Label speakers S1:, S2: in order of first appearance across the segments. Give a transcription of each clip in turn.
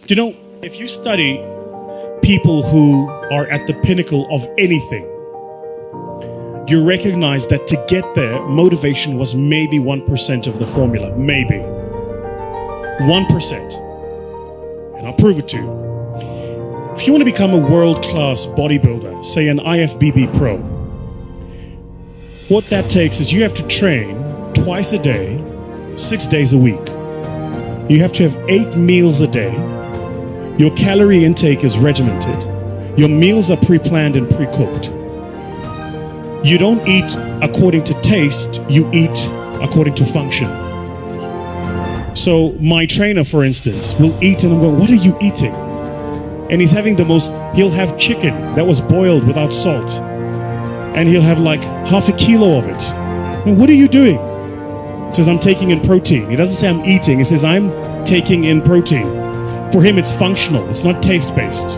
S1: Do you know, if you study people who are at the pinnacle of anything, you recognize that to get there, motivation was maybe 1% of the formula. Maybe. 1%. And I'll prove it to you. If you want to become a world-class bodybuilder, say an IFBB pro, what that takes is you have to train twice a day, 6 days a week. You have to have 8 meals a day. Your calorie intake is regimented. Your meals are pre-planned and pre-cooked. You don't eat according to taste, you eat according to function. So my trainer, for instance, will eat and I'm going, what are you eating? And he's having he'll have chicken that was boiled without salt. And he'll have like half a kilo of it. And what are you doing? He says, I'm taking in protein. He doesn't say I'm eating, he says, I'm taking in protein. For him, it's functional, it's not taste-based.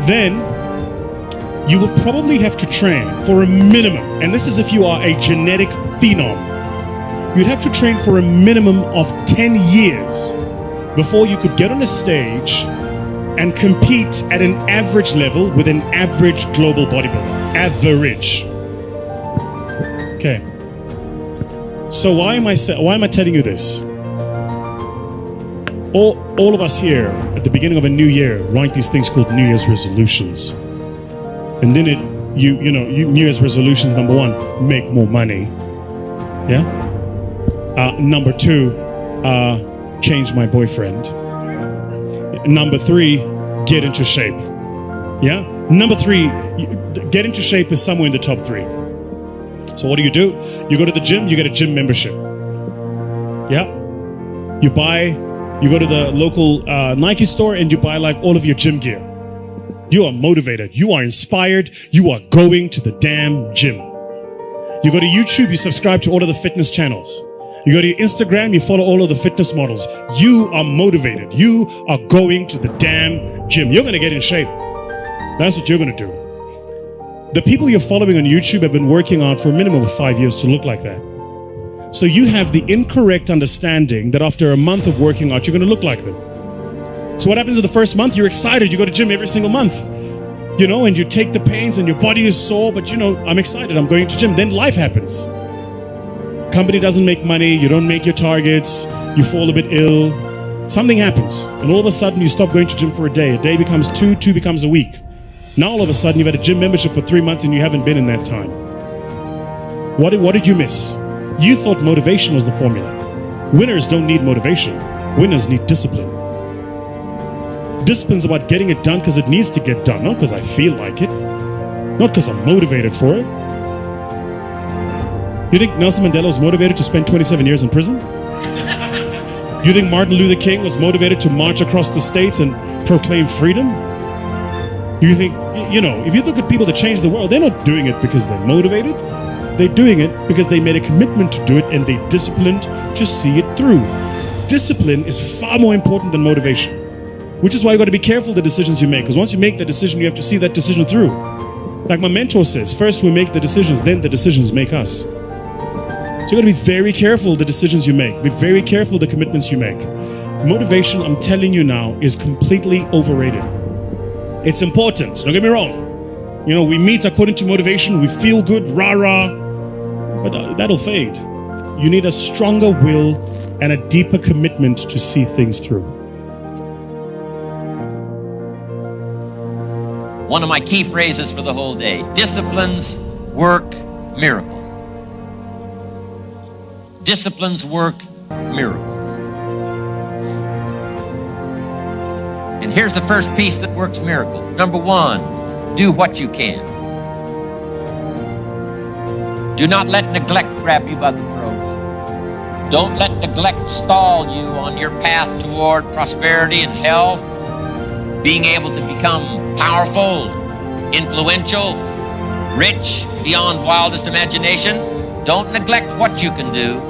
S1: Then, you will probably have to train for a minimum, and this is if you are a genetic phenom, you'd have to train for a minimum of 10 years before you could get on a stage and compete at an average level with an average global bodybuilder. Average. Okay. So why am I telling you this? All of us here at the beginning of a new year write these things called New Year's resolutions. And then New Year's resolutions, number 1, make more money. Yeah? Number 2, change my boyfriend. Number 3, get into shape. Yeah? Number 3, get into shape is somewhere in the top 3. So what do? You go to the gym, you get a gym membership. Yeah? You go to the local Nike store and you buy like all of your gym gear. You are motivated. You are inspired. You are going to the damn gym. You go to YouTube, you subscribe to all of the fitness channels. You go to your Instagram, you follow all of the fitness models. You are motivated. You are going to the damn gym. You're going to get in shape. That's what you're going to do. The people you're following on YouTube have been working on for a minimum of 5 years to look like that. So you have the incorrect understanding that after a month of working out, you're going to look like them. So what happens in the first month? You're excited. You go to gym every single month, and you take the pains and your body is sore, but I'm excited. I'm going to gym. Then life happens. Company doesn't make money. You don't make your targets. You fall a bit ill. Something happens. And all of a sudden you stop going to gym for a day. A day becomes 2, 2 becomes a week. Now all of a sudden you've had a gym membership for 3 months and you haven't been in that time. What did you miss? You thought motivation was the formula. Winners don't need motivation. Winners need discipline. Discipline's about getting it done because it needs to get done, not because I feel like it, not because I'm motivated for it. You think Nelson Mandela was motivated to spend 27 years in prison? You think Martin Luther King was motivated to march across the states and proclaim freedom? You think, if you look at people that change the world, they're not doing it because they're motivated. They're doing it because they made a commitment to do it and they disciplined to see it through. Discipline is far more important than motivation, which is why you got to be careful the decisions you make, because once you make the decision, you have to see that decision through. Like my mentor says, first we make the decisions, then the decisions make us. So you got to be very careful the decisions you make. Be very careful the commitments you make. Motivation, I'm telling you now, is completely overrated. It's important, don't get me wrong. We meet according to motivation, we feel good, rah-rah, but that'll fade. You need a stronger will and a deeper commitment to see things through.
S2: One of my key phrases for the whole day: disciplines work miracles. Disciplines work miracles. And here's the first piece that works miracles. Number 1, do what you can. Do not let neglect grab you by the throat. Don't let neglect stall you on your path toward prosperity and health, being able to become powerful, influential, rich beyond wildest imagination. Don't neglect what you can do.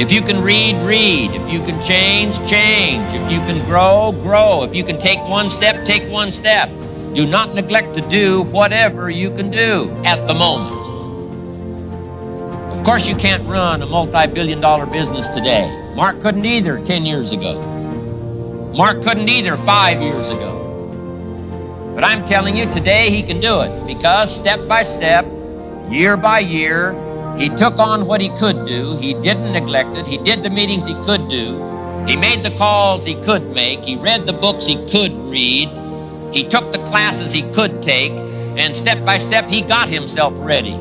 S2: If you can read, read. If you can change, change. If you can grow, grow. If you can take one step, take one step. Do not neglect to do whatever you can do at the moment. Of course, you can't run a multi-billion-dollar business today. Mark couldn't either 10 years ago. Mark couldn't either 5 years ago. But I'm telling you, today he can do it because step by step, year by year, he took on what he could do. He didn't neglect it. He did the meetings he could do. He made the calls he could make. He read the books he could read. He took the classes he could take. And step by step, he got himself ready.